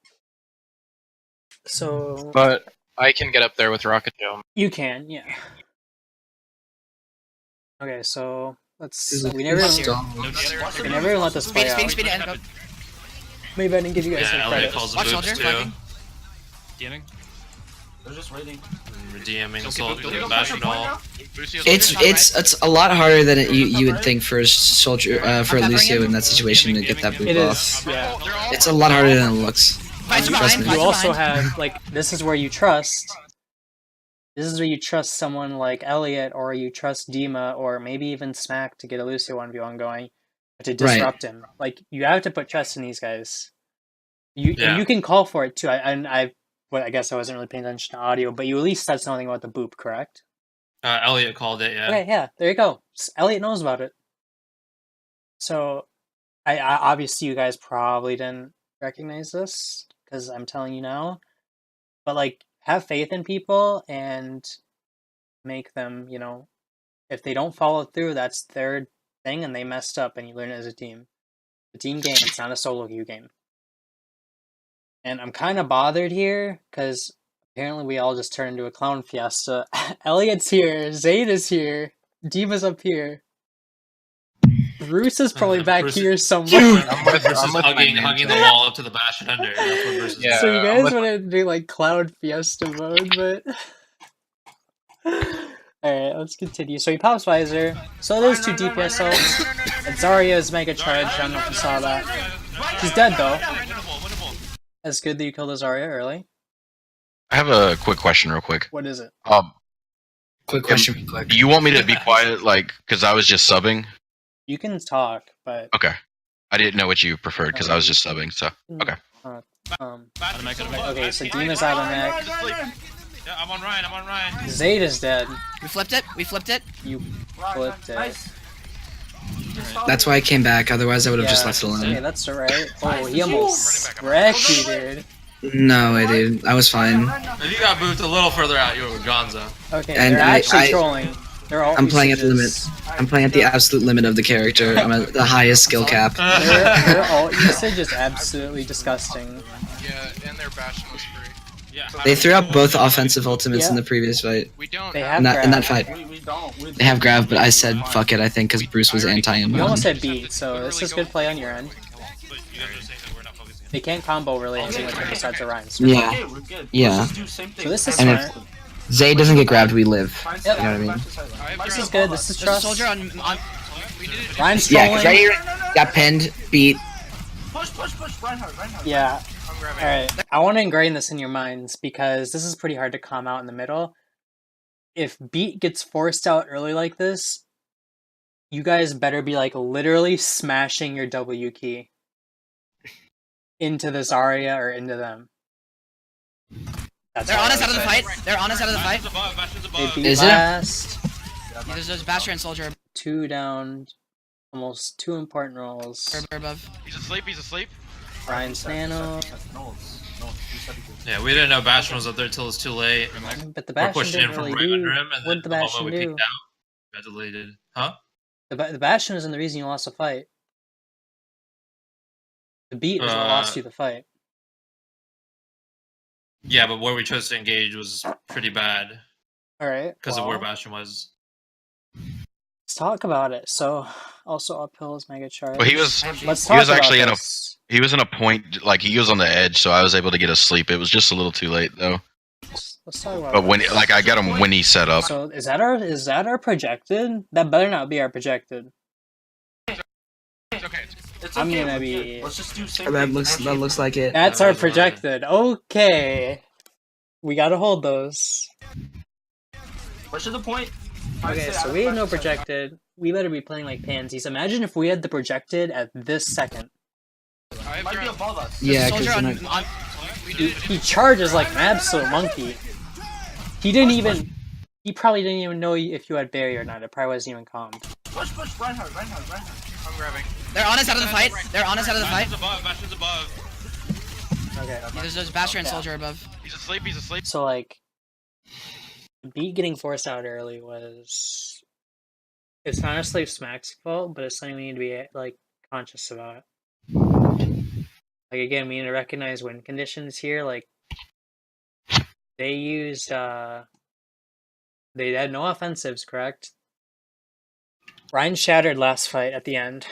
[SPEAKER 6] So
[SPEAKER 7] But I can get up there with Rocket Dome.
[SPEAKER 6] you can, yeah. Okay, so let's.
[SPEAKER 3] Is it-
[SPEAKER 6] We never,
[SPEAKER 3] it's
[SPEAKER 6] we
[SPEAKER 3] still-
[SPEAKER 4] No DM.
[SPEAKER 6] never even let this play out.
[SPEAKER 1] Speed, and go.
[SPEAKER 6] Maybe I didn't give you guys some
[SPEAKER 2] Yeah, Elliot
[SPEAKER 6] credit.
[SPEAKER 2] calls the
[SPEAKER 1] Watch
[SPEAKER 2] boobs
[SPEAKER 1] soldier,
[SPEAKER 2] too.
[SPEAKER 1] flanking.
[SPEAKER 4] DMing.
[SPEAKER 1] They're just waiting.
[SPEAKER 2] We're DMing
[SPEAKER 4] Don't
[SPEAKER 2] Soul
[SPEAKER 4] get
[SPEAKER 2] to
[SPEAKER 4] booped,
[SPEAKER 2] the
[SPEAKER 4] don't
[SPEAKER 2] Bastion
[SPEAKER 1] Point
[SPEAKER 2] ult.
[SPEAKER 1] now?
[SPEAKER 5] Lucio's
[SPEAKER 3] It's a lot harder than you would think for a soldier for
[SPEAKER 1] I'm
[SPEAKER 3] Lucio
[SPEAKER 1] covering
[SPEAKER 3] in that situation to get that
[SPEAKER 4] It
[SPEAKER 3] boop
[SPEAKER 6] It
[SPEAKER 3] off.
[SPEAKER 6] is, yeah.
[SPEAKER 3] It's a lot harder than it looks.
[SPEAKER 1] Fights
[SPEAKER 3] Trust
[SPEAKER 1] behind,
[SPEAKER 3] me.
[SPEAKER 1] fights
[SPEAKER 6] You also
[SPEAKER 1] behind.
[SPEAKER 6] have, like, this is where you trust. This is where you trust someone like Elliot, or you trust Dima, or maybe even Smack to get a Lucio 1v1 going, to disrupt him. Like, you have to put trust in these guys. And
[SPEAKER 2] Yeah.
[SPEAKER 6] you can call for it too. I guess I wasn't really paying attention to audio, but you at least said something about the boop, correct?
[SPEAKER 2] Elliot called it, yeah.
[SPEAKER 6] Okay, yeah, there you go. Elliot knows about it. So, I obviously you guys probably didn't recognize this because I'm telling you now, but like, have faith in people and make them, if they don't follow through, that's their thing, and they messed up, and you learn it as a team. It's a team game. It's not a solo queue game. And I'm kind of bothered here because apparently we all just turned into a clown fiesta. Elliot's here, Zayd is here, Diva's up here. Bruce is probably back
[SPEAKER 2] Bruce-
[SPEAKER 6] here somewhere.
[SPEAKER 2] Bruce is
[SPEAKER 7] I'm with my
[SPEAKER 2] hugging
[SPEAKER 7] man.
[SPEAKER 2] the wall up to the Bastion under. That's what Bruce is
[SPEAKER 7] Yeah.
[SPEAKER 6] So you
[SPEAKER 7] I'm
[SPEAKER 6] guys
[SPEAKER 7] with-
[SPEAKER 6] want to do like cloud fiesta mode, but alright, let's continue. So he pops visor. So there's two DPS ults. And Zarya's mega charge. I don't know if you saw that. She's dead though.
[SPEAKER 2] Winnable.
[SPEAKER 6] That's good that you killed the Zarya early.
[SPEAKER 8] I have a quick question, real quick.
[SPEAKER 6] What is it?
[SPEAKER 3] Quick question, real quick.
[SPEAKER 8] Do you want me to be quiet, like, because I was just subbing?
[SPEAKER 6] You can talk, but
[SPEAKER 8] Okay. I didn't know what you preferred because I was just subbing. So okay.
[SPEAKER 6] Okay, so Dima's out of mech.
[SPEAKER 2] Yeah, I'm on Ryan.
[SPEAKER 6] Zayd is dead.
[SPEAKER 1] We flipped it.
[SPEAKER 6] You flipped it.
[SPEAKER 1] Nice.
[SPEAKER 3] That's why I came back. Otherwise, I would have just left it
[SPEAKER 6] Okay,
[SPEAKER 3] alone.
[SPEAKER 6] that's alright. Oh, he almost wrecked you, dude.
[SPEAKER 3] No, I did. I was fine.
[SPEAKER 2] If you got booped a little further out, you were Gonzo.
[SPEAKER 6] Okay,
[SPEAKER 3] And
[SPEAKER 6] they're
[SPEAKER 3] I-
[SPEAKER 6] actually
[SPEAKER 3] I-
[SPEAKER 6] trolling. They're all
[SPEAKER 3] I'm playing at the limit.
[SPEAKER 6] usages.
[SPEAKER 3] I'm playing at the absolute limit of the character. I'm at the highest skill cap.
[SPEAKER 6] Their alt usage is absolutely disgusting.
[SPEAKER 5] Yeah, and their Bastion was free.
[SPEAKER 2] Yeah.
[SPEAKER 3] They threw out both offensive ultimates in
[SPEAKER 6] Yeah.
[SPEAKER 3] the previous fight.
[SPEAKER 5] We don't
[SPEAKER 6] They
[SPEAKER 5] have
[SPEAKER 6] have
[SPEAKER 3] In that
[SPEAKER 6] grab.
[SPEAKER 3] fight,
[SPEAKER 1] We don't.
[SPEAKER 3] they have grav, but I said fuck it. I think because Bruce was anti him.
[SPEAKER 6] You almost had beat, so this is good play on your end.
[SPEAKER 2] But you guys are saying that we're not focusing
[SPEAKER 6] They can't combo really anything with him besides Orion.
[SPEAKER 3] Yeah.
[SPEAKER 9] Okay, we're good.
[SPEAKER 3] Yeah.
[SPEAKER 9] Let's just do the same thing.
[SPEAKER 6] So this is
[SPEAKER 3] And
[SPEAKER 6] smart.
[SPEAKER 3] Zay doesn't get grabbed, we live.
[SPEAKER 9] Fine
[SPEAKER 3] You know what I
[SPEAKER 9] side,
[SPEAKER 3] mean?
[SPEAKER 9] back to side line.
[SPEAKER 6] This is good. This is
[SPEAKER 1] There's a
[SPEAKER 6] trust.
[SPEAKER 1] soldier on.
[SPEAKER 6] Ryan's
[SPEAKER 3] Yeah,
[SPEAKER 6] trolling.
[SPEAKER 3] because right here, got pinned, beat.
[SPEAKER 9] Push, Reinhardt.
[SPEAKER 6] Yeah.
[SPEAKER 5] I'm grabbing.
[SPEAKER 6] Alright. I want to ingrain this in your minds because this is pretty hard to calm out in the middle. If beat gets forced out early like this, you guys better be like literally smashing your W key into this Arya or into them. That's
[SPEAKER 1] They're
[SPEAKER 6] all
[SPEAKER 1] on
[SPEAKER 6] I
[SPEAKER 1] us out of
[SPEAKER 6] would
[SPEAKER 1] the
[SPEAKER 6] say.
[SPEAKER 1] fight. They're on us out of the fight.
[SPEAKER 4] Bastion's above. Bastion's
[SPEAKER 6] They
[SPEAKER 4] above.
[SPEAKER 6] beat
[SPEAKER 3] Is it?
[SPEAKER 6] last.
[SPEAKER 1] There's Basher and soldier
[SPEAKER 6] 2 down. Almost 2 important roles.
[SPEAKER 1] above.
[SPEAKER 4] He's asleep. He's asleep.
[SPEAKER 6] Ryan's nano.
[SPEAKER 9] No, you said it good.
[SPEAKER 2] Yeah, we didn't know Bastion was up there till it's too late.
[SPEAKER 6] But the
[SPEAKER 2] We're
[SPEAKER 6] Bastion
[SPEAKER 2] pushing in
[SPEAKER 6] didn't
[SPEAKER 2] from
[SPEAKER 6] really
[SPEAKER 2] right
[SPEAKER 6] do
[SPEAKER 2] under him, and
[SPEAKER 6] what
[SPEAKER 2] then
[SPEAKER 6] the
[SPEAKER 2] the moment
[SPEAKER 6] Bastion
[SPEAKER 2] we
[SPEAKER 6] do.
[SPEAKER 2] peeked out, got deleted. Huh?
[SPEAKER 6] The Bastion isn't the reason you lost the fight. The beat is what lost you the fight.
[SPEAKER 2] Yeah, but where we chose to engage was pretty bad
[SPEAKER 6] Alright.
[SPEAKER 2] because of where Bastion was.
[SPEAKER 6] Let's talk about it. So, also uphill is Mega Charge.
[SPEAKER 8] Well, he was
[SPEAKER 6] Let's
[SPEAKER 8] he
[SPEAKER 6] talk
[SPEAKER 8] was
[SPEAKER 6] about
[SPEAKER 8] actually in a
[SPEAKER 6] this.
[SPEAKER 8] he was in a point like he was on the edge, so I was able to get a sleep. It was just a little too late though.
[SPEAKER 6] Let's talk about
[SPEAKER 8] But when
[SPEAKER 6] this.
[SPEAKER 8] like I got him when he set up.
[SPEAKER 6] So is that our projected? That better not be our projected.
[SPEAKER 4] It's okay.
[SPEAKER 9] It's
[SPEAKER 6] I'm
[SPEAKER 9] okay,
[SPEAKER 6] gonna
[SPEAKER 9] we're
[SPEAKER 6] be-
[SPEAKER 9] good. Let's just do the same
[SPEAKER 3] That
[SPEAKER 9] thing.
[SPEAKER 3] looks like it.
[SPEAKER 6] That's
[SPEAKER 2] that
[SPEAKER 6] our
[SPEAKER 2] was mine.
[SPEAKER 6] projected. Okay. We gotta hold those.
[SPEAKER 9] Push to the point.
[SPEAKER 6] Okay, so we have no projected. We better be playing like pansies. Imagine if we had the projected at this second.
[SPEAKER 4] I
[SPEAKER 9] Might
[SPEAKER 4] have
[SPEAKER 9] be
[SPEAKER 4] drone.
[SPEAKER 9] above us.
[SPEAKER 3] Yeah,
[SPEAKER 1] Soldier
[SPEAKER 3] because
[SPEAKER 1] on.
[SPEAKER 6] He charges like an absolute monkey. He didn't even. He probably didn't even know if you had barrier or not. It probably wasn't even calm.
[SPEAKER 9] Push, Reinhardt.
[SPEAKER 5] I'm grabbing.
[SPEAKER 1] They're on us out of the fight. They're on us out of the fight.
[SPEAKER 4] Bastion's above. Bastion's above.
[SPEAKER 6] Okay.
[SPEAKER 1] There's Basher and soldier above.
[SPEAKER 4] He's asleep. He's asleep.
[SPEAKER 6] So like, beat getting forced out early was. It's not necessarily Smack's fault, but it's something we need to be like conscious about. Like again, we need to recognize win conditions here. Like they used, they had no offensives, correct? Ryan shattered last fight at the end.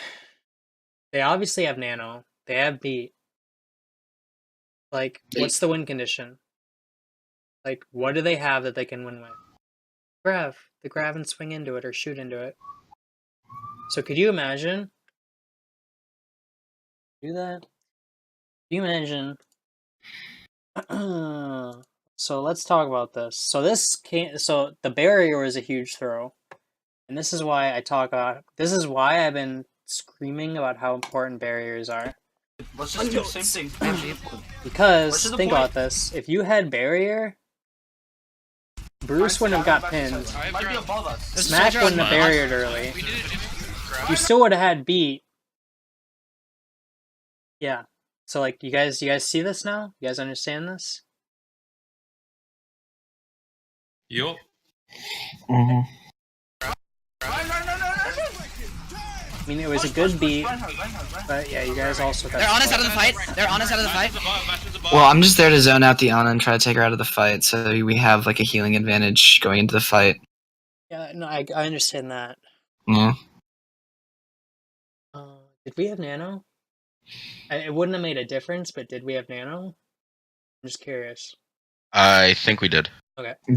[SPEAKER 6] They obviously have nano. They have beat. Like, what's the win condition? Like, what do they have that they can win with? Grav. The grab and swing into it or shoot into it. So could you imagine? Do that? Can you imagine? So let's talk about this. So this can't. So the barrier is a huge throw, and this is why I talk about. This is why I've been screaming about how important barriers are.
[SPEAKER 9] Let's just do the same thing.
[SPEAKER 6] Because
[SPEAKER 9] What's the
[SPEAKER 6] think
[SPEAKER 9] point?
[SPEAKER 6] about this: if you had barrier, Bruce wouldn't have got pinned.
[SPEAKER 4] I have
[SPEAKER 9] Might be
[SPEAKER 4] drone.
[SPEAKER 9] above us.
[SPEAKER 1] There's a
[SPEAKER 6] Smack
[SPEAKER 1] soldier
[SPEAKER 6] wouldn't
[SPEAKER 1] on.
[SPEAKER 6] have barriered early.
[SPEAKER 5] We did it.
[SPEAKER 6] You still would have had beat. Yeah. So like, you guys see this now? You guys understand this?
[SPEAKER 2] Yup.
[SPEAKER 3] Mhm.
[SPEAKER 6] I mean, it was a good beat, but yeah, you guys also got.
[SPEAKER 1] They're on us out of the fight. They're on us out of the fight.
[SPEAKER 4] Bastion's above. Bastion's above.
[SPEAKER 3] Well, I'm just there to zone out the Ana and try to take her out of the fight, so we have like a healing advantage going into the fight.
[SPEAKER 6] Yeah, no, I understand that.
[SPEAKER 3] Yeah.
[SPEAKER 6] Did we have nano? It wouldn't have made a difference, but did we have nano? I'm just curious.
[SPEAKER 8] I think we did.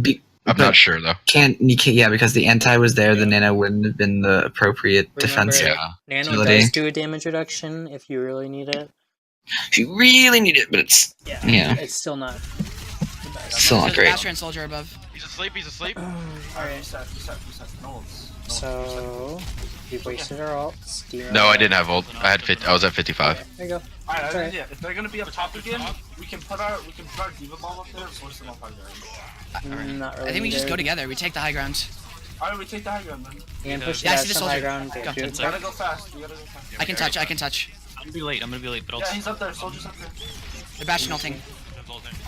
[SPEAKER 3] Be-
[SPEAKER 8] I'm
[SPEAKER 3] but
[SPEAKER 8] not sure though.
[SPEAKER 3] you can't, yeah, because the anti was there, the nano wouldn't have been the appropriate defense.
[SPEAKER 6] Remember,
[SPEAKER 8] Yeah.
[SPEAKER 6] Nano
[SPEAKER 3] Utility.
[SPEAKER 6] does do a damage reduction if you really need it.
[SPEAKER 3] If you really need it, but it's Yeah.
[SPEAKER 6] It's still not the best.
[SPEAKER 3] still not
[SPEAKER 1] There's
[SPEAKER 3] great.
[SPEAKER 1] Basher and soldier above.
[SPEAKER 4] He's asleep. He's asleep.
[SPEAKER 6] Alright,
[SPEAKER 9] Reset. No,
[SPEAKER 6] so we've wasted our ults.
[SPEAKER 8] No, I didn't have ult. I had I was at 55.
[SPEAKER 6] Okay, there you go.
[SPEAKER 9] Alright,
[SPEAKER 6] Sorry.
[SPEAKER 9] idea. If they're gonna be up top again, we can put our Diva bomb up there and force them up high ground.
[SPEAKER 6] Not really
[SPEAKER 1] I think we just go
[SPEAKER 6] needed.
[SPEAKER 1] together. We take the high ground.
[SPEAKER 9] Alright, we take the high ground then.
[SPEAKER 6] You can push
[SPEAKER 1] Yeah, I
[SPEAKER 6] that
[SPEAKER 1] see the
[SPEAKER 6] some high
[SPEAKER 1] soldier.
[SPEAKER 6] ground.
[SPEAKER 1] Go.
[SPEAKER 6] Get you.
[SPEAKER 9] We gotta go fast.
[SPEAKER 1] I can touch. I can touch.
[SPEAKER 4] I'm gonna be late. I'm gonna be late. But I'll.
[SPEAKER 9] Yeah, he's up there. Soldier's up there.
[SPEAKER 1] They're Bastion ulting.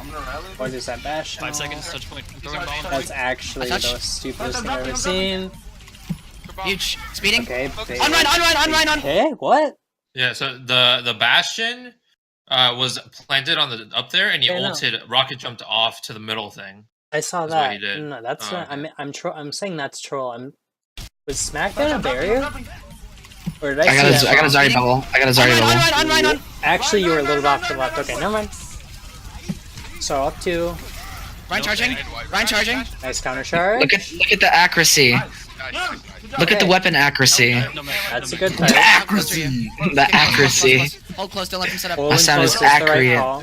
[SPEAKER 9] I'm gonna rally.
[SPEAKER 6] What is that bash?
[SPEAKER 4] 5 seconds. Touch point. I'm throwing bomb.
[SPEAKER 6] That's actually
[SPEAKER 1] I
[SPEAKER 6] the
[SPEAKER 1] touch.
[SPEAKER 6] stupidest thing I've ever seen.
[SPEAKER 1] Huge. Speeding.
[SPEAKER 6] Okay,
[SPEAKER 1] On run.
[SPEAKER 6] Okay, what?
[SPEAKER 2] Yeah, so the Bastion was planted on the up there, and he
[SPEAKER 6] Yeah, I know.
[SPEAKER 2] ulted, rocket jumped off to the middle thing.
[SPEAKER 6] I saw
[SPEAKER 2] That's what
[SPEAKER 6] that.
[SPEAKER 2] he did.
[SPEAKER 6] No, that's
[SPEAKER 2] Oh,
[SPEAKER 6] not.
[SPEAKER 2] okay.
[SPEAKER 6] I'm saying that's troll. Was Smackdown a barrier? Or did
[SPEAKER 3] I got
[SPEAKER 6] see
[SPEAKER 3] a, I got a
[SPEAKER 6] that
[SPEAKER 3] Zarya bubble. I got a
[SPEAKER 1] On
[SPEAKER 3] Zarya bubble.
[SPEAKER 1] Ryan, on.
[SPEAKER 6] wrong? Actually, you were a little off to the left. Okay, never mind. So up to
[SPEAKER 1] Ryan charging. Ryan charging.
[SPEAKER 6] nice counter charge.
[SPEAKER 3] Look at the accuracy. Look at the weapon accuracy.
[SPEAKER 4] No mech.
[SPEAKER 6] That's a good
[SPEAKER 3] The
[SPEAKER 6] type.
[SPEAKER 3] accuracy. The accuracy.
[SPEAKER 1] Hold close, don't let them set up.
[SPEAKER 6] Pulling
[SPEAKER 3] sound is
[SPEAKER 6] close is the right
[SPEAKER 3] accurate.
[SPEAKER 6] call.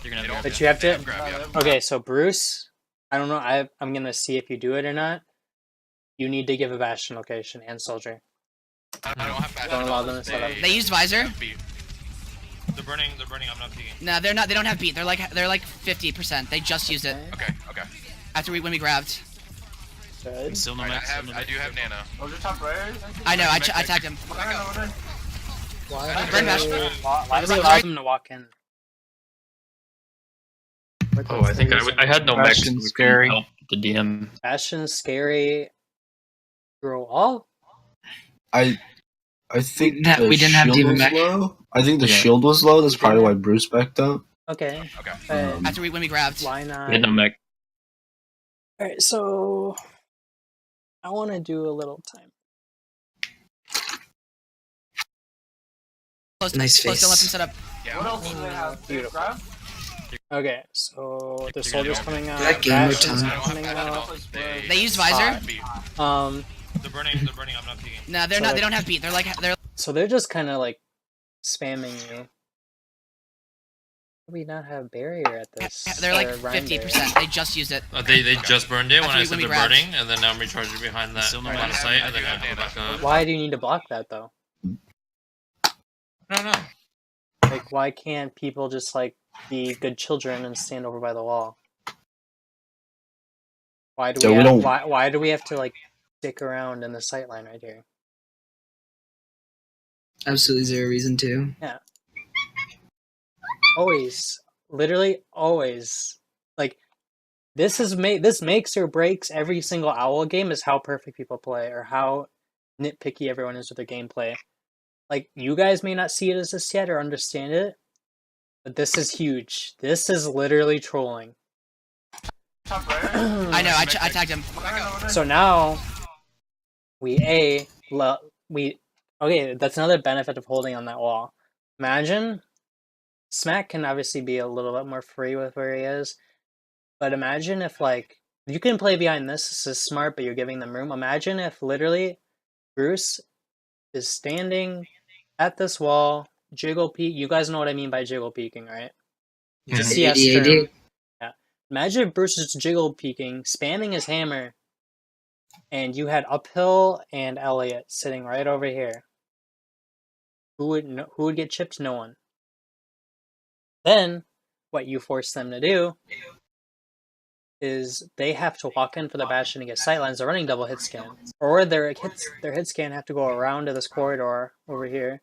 [SPEAKER 4] You're gonna have
[SPEAKER 6] But you have to.
[SPEAKER 5] Grab, yeah.
[SPEAKER 6] Okay, so Bruce, I don't know. I'm gonna see if you do it or not. You need to give a Bastion location and soldier.
[SPEAKER 5] I don't have bad.
[SPEAKER 6] Don't allow them to set up.
[SPEAKER 1] They used visor.
[SPEAKER 2] They're burning. I'm not peeking.
[SPEAKER 1] No, they're not. They don't have beat. They're like 50%. They just used it
[SPEAKER 5] Okay.
[SPEAKER 1] after when we grabbed.
[SPEAKER 6] Good.
[SPEAKER 4] Still no
[SPEAKER 5] Alright,
[SPEAKER 4] mech. Still no
[SPEAKER 5] I
[SPEAKER 4] mech.
[SPEAKER 5] do have nano.
[SPEAKER 1] I know. I tagged him.
[SPEAKER 6] Why
[SPEAKER 1] Burn Bash.
[SPEAKER 6] why do we allow them to walk in?
[SPEAKER 7] Oh, I think I had no mech.
[SPEAKER 3] Bastion's
[SPEAKER 7] so it couldn't
[SPEAKER 3] scary.
[SPEAKER 7] help the DM.
[SPEAKER 6] Bastion's scary. Grow all.
[SPEAKER 9] I think
[SPEAKER 3] That-
[SPEAKER 9] the
[SPEAKER 3] we didn't have
[SPEAKER 9] shield
[SPEAKER 3] Diva
[SPEAKER 9] was
[SPEAKER 3] mech.
[SPEAKER 9] low. I think the shield was low. That's probably why Bruce backed up.
[SPEAKER 6] Okay.
[SPEAKER 5] Okay.
[SPEAKER 6] But
[SPEAKER 1] After when we grabbed.
[SPEAKER 6] why not?
[SPEAKER 7] I had no mech.
[SPEAKER 6] Alright, so I want to do a little time.
[SPEAKER 1] Close,
[SPEAKER 3] Nice
[SPEAKER 1] close, don't let them
[SPEAKER 3] face.
[SPEAKER 1] set up.
[SPEAKER 5] Yeah.
[SPEAKER 6] Beautiful. Okay, so the soldier's coming out.
[SPEAKER 3] That game mode
[SPEAKER 6] Bastion's
[SPEAKER 3] time.
[SPEAKER 6] coming out.
[SPEAKER 1] They used visor.
[SPEAKER 2] They're burning. I'm not peeking.
[SPEAKER 1] No, they're
[SPEAKER 6] So
[SPEAKER 1] not.
[SPEAKER 6] they-
[SPEAKER 1] They don't have beat. They're
[SPEAKER 6] So they're just kind of like spamming you. Do we not have barrier at this?
[SPEAKER 1] they're like
[SPEAKER 6] or Rhyme barrier?
[SPEAKER 1] 50%. They just used it.
[SPEAKER 2] They just burned it when
[SPEAKER 1] After
[SPEAKER 2] I
[SPEAKER 1] we-
[SPEAKER 2] said
[SPEAKER 1] when we
[SPEAKER 2] they're
[SPEAKER 1] grabbed.
[SPEAKER 2] burning, and then now I'm recharging behind that
[SPEAKER 4] Still no
[SPEAKER 2] line
[SPEAKER 4] mech.
[SPEAKER 2] of sight, and then
[SPEAKER 5] I
[SPEAKER 2] I
[SPEAKER 5] do
[SPEAKER 2] go back
[SPEAKER 5] have
[SPEAKER 2] up.
[SPEAKER 6] Why do you need to block that though?
[SPEAKER 2] No.
[SPEAKER 6] Like, why can't people just like be good children and stand over by the wall? Why do
[SPEAKER 9] So
[SPEAKER 6] we?
[SPEAKER 9] we
[SPEAKER 6] Have,
[SPEAKER 9] don't-
[SPEAKER 6] why do we have to like stick around in the sight line right here?
[SPEAKER 3] Absolutely zero reason to.
[SPEAKER 6] Always, literally always. Like, this makes or breaks every single Owl game is how perfect people play or how nitpicky everyone is with their gameplay. Like, you guys may not see it as this yet or understand it, but this is huge. This is literally trolling.
[SPEAKER 1] I know. I tagged him.
[SPEAKER 6] So now okay, that's another benefit of holding on that wall. Imagine Smack can obviously be a little bit more free with where he is, but imagine if like you can play behind this is smart, but you're giving them room. Imagine if literally Bruce is standing at this wall, jiggle peek. You guys know what I mean by jiggle peeking, right? It's a CS
[SPEAKER 3] AD.
[SPEAKER 6] term. Yeah. Imagine if Bruce is jiggle peeking, spamming his hammer, and you had Uphill and Elliot sitting right over here. Who would get chipped? No one. Then what you force them to do is they have to walk in for the Bastion to get sightlines. They're running double hit scan, or their hit scan have to go around to this corridor over here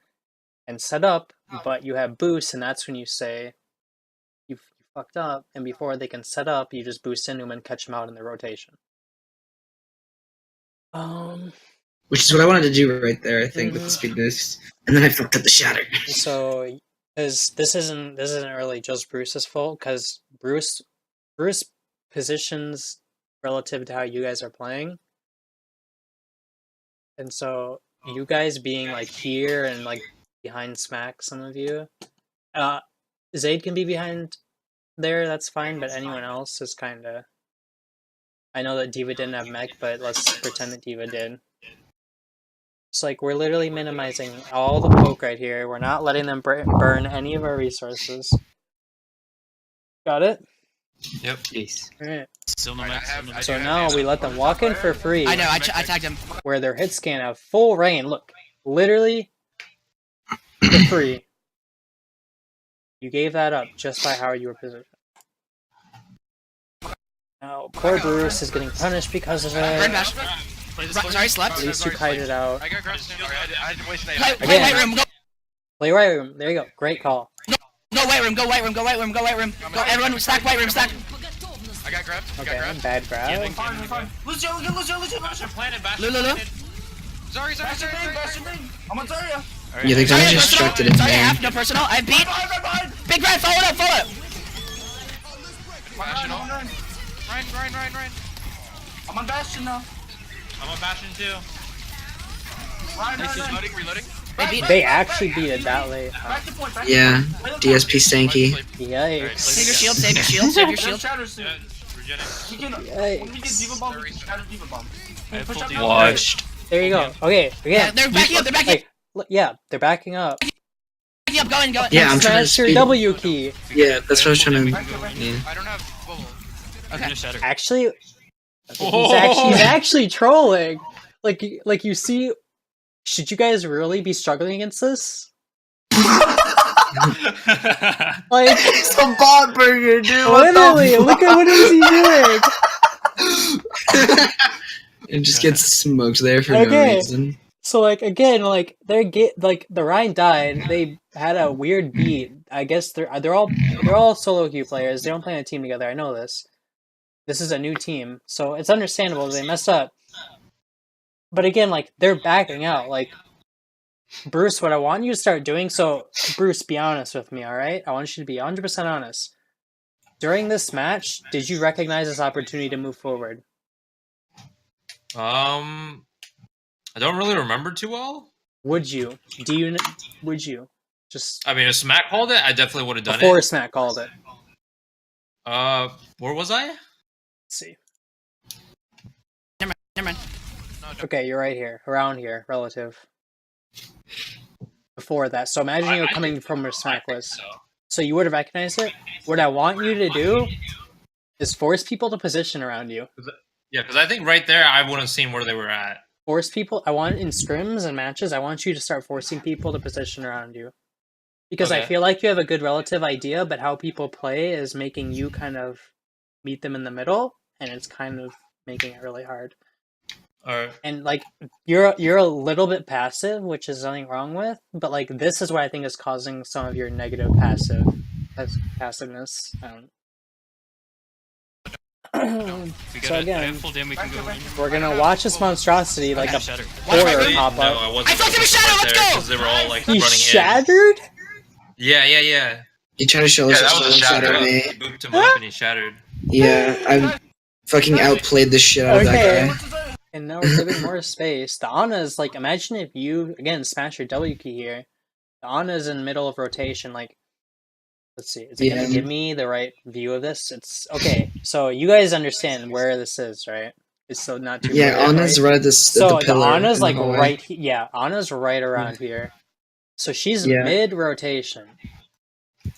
[SPEAKER 6] and set up. But you have boost, and that's when you say you fucked up. And before they can set up, you just boost into them and catch them out in their rotation.
[SPEAKER 3] Which is what I wanted to do right there, I think, with the speed boost. And then I fucked up the shatter.
[SPEAKER 6] So, because this isn't really just Bruce's fault, because Bruce positions relative to how you guys are playing, and so you guys being like here and like behind Smack, some of you, Zayd can be behind there, that's fine, but anyone else is kind of. I know that Diva didn't have mech, but let's pretend that Diva did. It's like we're literally minimizing all the poke right here. We're not letting them burn any of our resources. Got it?
[SPEAKER 2] Yep.
[SPEAKER 3] Jeez.
[SPEAKER 6] Alright.
[SPEAKER 4] Still no mech. Still no mech.
[SPEAKER 6] So now we let them walk in for free,
[SPEAKER 1] I know. I tagged him.
[SPEAKER 6] where their hit scan have full reign. Look, literally for free. You gave that up just by how you were positioned. Now, poor Bruce is getting punished because of
[SPEAKER 1] Burn
[SPEAKER 6] it.
[SPEAKER 1] bash. Sorry, slept.
[SPEAKER 6] At least you kite it out.
[SPEAKER 5] I got grabbed. I had to waste an
[SPEAKER 1] Play
[SPEAKER 6] Again.
[SPEAKER 1] white room.
[SPEAKER 6] Play right room. There you go. Great call.
[SPEAKER 1] Go white room. Go white room. Go white room. Go white room. Go everyone stack white room. Stack.
[SPEAKER 5] I got grabbed.
[SPEAKER 6] Okay, bad grab.
[SPEAKER 1] Lulu.
[SPEAKER 5] Sorry.
[SPEAKER 3] Yeah, they kind of just structed in
[SPEAKER 1] Sorry,
[SPEAKER 3] there.
[SPEAKER 1] half. No personal. I have beat. Big Ryan, follow it up. Follow it.
[SPEAKER 5] Bastion ult.
[SPEAKER 2] I'm on Bastion too.
[SPEAKER 5] Reloading.
[SPEAKER 6] They actually beat it that late.
[SPEAKER 3] Yeah, DspStanky.
[SPEAKER 6] Yikes.
[SPEAKER 1] Save your shield, save your shield, save your shield.
[SPEAKER 7] Watched.
[SPEAKER 6] There you go. Okay,
[SPEAKER 1] Yeah,
[SPEAKER 6] again.
[SPEAKER 1] they're backing up, they're backing up.
[SPEAKER 6] Yeah, they're backing up.
[SPEAKER 1] Backing up, going.
[SPEAKER 3] Yeah, I'm trying to
[SPEAKER 6] Smash your
[SPEAKER 3] speed.
[SPEAKER 6] W key.
[SPEAKER 3] Yeah, that's what I was trying to. Yeah.
[SPEAKER 5] I don't have bubble.
[SPEAKER 1] Okay.
[SPEAKER 4] Shatter.
[SPEAKER 6] Actually, he's actually trolling. Like you see, should you guys really be struggling against this? Like,
[SPEAKER 3] It's a bot burger, dude.
[SPEAKER 6] literally, look at what is he doing.
[SPEAKER 3] It just gets smoked there for no
[SPEAKER 6] Okay.
[SPEAKER 3] reason.
[SPEAKER 6] So like again, like the Rhine died. They had a weird beat. I guess they're all solo queue players. They don't play in a team together. I know this. This is a new team, so it's understandable they mess up. But again, like they're backing out. Like Bruce, what I want you to start doing. So Bruce, be honest with me, all right? I want you to be 100% honest. During this match, did you recognize this opportunity to move forward?
[SPEAKER 2] I don't really remember too well.
[SPEAKER 6] Would you? Would you? Just
[SPEAKER 2] I mean, if Smack called it, I definitely would have done
[SPEAKER 6] before
[SPEAKER 2] it.
[SPEAKER 6] Smack called it.
[SPEAKER 2] Where was I?
[SPEAKER 6] Let's see.
[SPEAKER 1] Never mind.
[SPEAKER 6] Okay, you're right here, around here, relative. Before that, so imagine you're coming from a Smack list. So you would have recognized it. What I want you to do is force people to position around you.
[SPEAKER 2] Yeah, because I think right there I would have seen where they were at.
[SPEAKER 6] Force people. I want in scrims and matches. I want you to start forcing people to position around you, because I
[SPEAKER 2] Okay.
[SPEAKER 6] feel like you have a good relative idea, but how people play is making you kind of meet them in the middle, and it's kind of making it really hard.
[SPEAKER 2] Alright.
[SPEAKER 6] And like you're a little bit passive, which is nothing wrong with, but like this is what I think is causing some of your negative passiveness.
[SPEAKER 4] We
[SPEAKER 6] So
[SPEAKER 4] got
[SPEAKER 6] again,
[SPEAKER 4] full damn, we can go in.
[SPEAKER 6] we're gonna watch this monstrosity like a
[SPEAKER 4] Shatter.
[SPEAKER 6] horror
[SPEAKER 2] Actually,
[SPEAKER 6] pop
[SPEAKER 2] no,
[SPEAKER 6] up.
[SPEAKER 2] I wasn't.
[SPEAKER 1] I thought they were shadow, let's go!
[SPEAKER 2] Because they were all like
[SPEAKER 6] He
[SPEAKER 2] running
[SPEAKER 6] shattered?
[SPEAKER 2] in. Yeah.
[SPEAKER 3] You try to show us
[SPEAKER 8] Yeah, that was a shatter.
[SPEAKER 3] me.
[SPEAKER 2] I booped him up and he shattered.
[SPEAKER 3] Yeah, I fucking outplayed the shit out of that guy.
[SPEAKER 6] And now we're giving more space. The Ana is like, imagine if you, again, smash your W key here. The Ana is in middle of rotation. Like, let's see. Is it going
[SPEAKER 3] Yeah.
[SPEAKER 6] to give me the right view of this? It's okay. So you guys understand where this is, right? It's so not too
[SPEAKER 3] Yeah,
[SPEAKER 6] far,
[SPEAKER 3] Anna's right at this.
[SPEAKER 6] So
[SPEAKER 3] the pillar
[SPEAKER 6] Anna's
[SPEAKER 3] in the
[SPEAKER 6] like
[SPEAKER 3] hallway.
[SPEAKER 6] right. Yeah, Anna's right around here. So she's
[SPEAKER 3] Yeah.
[SPEAKER 6] mid rotation.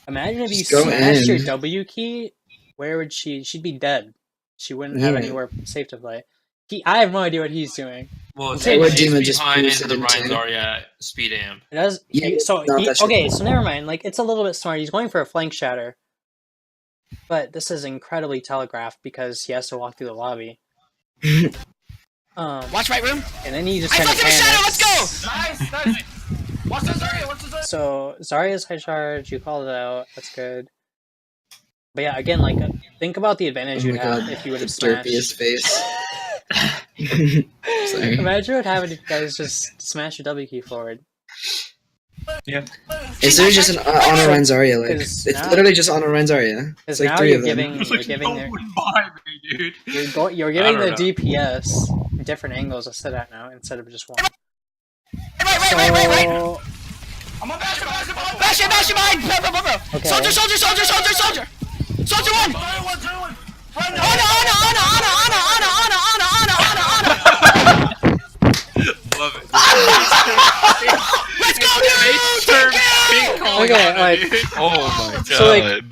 [SPEAKER 6] Imagine if you
[SPEAKER 3] Just go
[SPEAKER 6] smashed your
[SPEAKER 3] in.
[SPEAKER 6] W key. Where would she? She'd be dead. She wouldn't have
[SPEAKER 3] Yeah.
[SPEAKER 6] anywhere safe to play. I have no idea what he's doing.
[SPEAKER 2] Well,
[SPEAKER 6] Okay,
[SPEAKER 2] it's
[SPEAKER 6] what
[SPEAKER 3] demon just
[SPEAKER 2] behind
[SPEAKER 3] boosted
[SPEAKER 2] the
[SPEAKER 3] him
[SPEAKER 2] Ryan's
[SPEAKER 3] too?
[SPEAKER 2] Zarya speed amp.
[SPEAKER 6] It does.
[SPEAKER 3] Yeah,
[SPEAKER 6] So
[SPEAKER 3] not that shit.
[SPEAKER 6] okay. So never mind. Like it's a little bit smart. He's going for a flank shatter, but this is incredibly telegraphed because he has to walk through the lobby.
[SPEAKER 1] Watch right room.
[SPEAKER 6] And then he just
[SPEAKER 1] I
[SPEAKER 6] kind of
[SPEAKER 1] thought they were shadow,
[SPEAKER 6] panics.
[SPEAKER 1] let's go!
[SPEAKER 5] Nice. What's the Zarya?
[SPEAKER 6] So Zarya's high charge. You called it out. That's good. But yeah, again, like think about the advantage
[SPEAKER 3] Oh
[SPEAKER 6] you'd
[SPEAKER 3] my
[SPEAKER 6] have
[SPEAKER 3] God,
[SPEAKER 6] if you would have
[SPEAKER 3] the
[SPEAKER 6] smashed.
[SPEAKER 3] derpiest face. Sorry.
[SPEAKER 6] Imagine what happened if you guys just smash your W key forward.
[SPEAKER 3] It's literally just an Honor Ryan Zarya. Like,
[SPEAKER 6] Because
[SPEAKER 3] it's
[SPEAKER 6] now-
[SPEAKER 3] literally just Honor Ryan Zarya.
[SPEAKER 6] Because
[SPEAKER 3] It's like
[SPEAKER 6] now
[SPEAKER 3] 3
[SPEAKER 6] you're
[SPEAKER 3] of them.
[SPEAKER 6] giving their
[SPEAKER 2] Buy me, dude.
[SPEAKER 6] you're giving the
[SPEAKER 2] don't know.
[SPEAKER 6] DPS different angles to sit at now instead of just one.
[SPEAKER 1] Right.
[SPEAKER 6] So
[SPEAKER 5] I'm on bash.
[SPEAKER 1] Bash it behind! Bro.
[SPEAKER 6] Okay.
[SPEAKER 1] Soldier! Soldier 1!
[SPEAKER 2] Love it.
[SPEAKER 1] Let's go, dude!
[SPEAKER 6] okay, like
[SPEAKER 8] Oh my god.
[SPEAKER 6] So, like-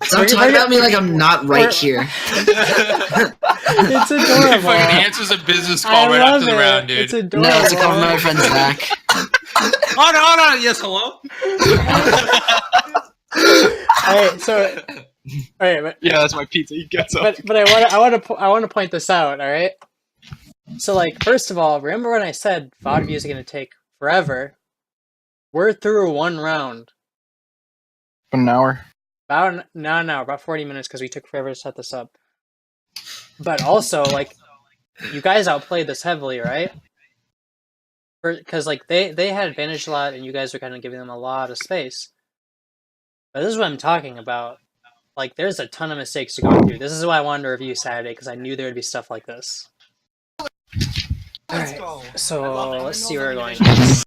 [SPEAKER 3] Stop talking about me like I'm not right here.
[SPEAKER 6] it's
[SPEAKER 2] He
[SPEAKER 6] adorable.
[SPEAKER 2] fucking answers a business
[SPEAKER 6] I
[SPEAKER 2] call right
[SPEAKER 6] love
[SPEAKER 2] after the
[SPEAKER 6] it.
[SPEAKER 2] round, dude.
[SPEAKER 6] It's adorable.
[SPEAKER 3] No, it's a call from my friend Zach.
[SPEAKER 2] Oh no, yes, hello.
[SPEAKER 6] Alright, so alright, but
[SPEAKER 7] Yeah, that's my pizza. He gets up.
[SPEAKER 6] but I want to point this out. All right. So like, first of all, remember when I said VOD views are gonna take forever? We're through one round.
[SPEAKER 9] An hour.
[SPEAKER 6] About 40 minutes because we took forever to set this up. But also, like, you guys outplayed this heavily, right? Because like they had advantage a lot, and you guys were kind of giving them a lot of space. But this is what I'm talking about. Like, there's a ton of mistakes to go through. This is why I wanted to review Saturday, because I knew there would be stuff like this. Alright, so let's see where we're going.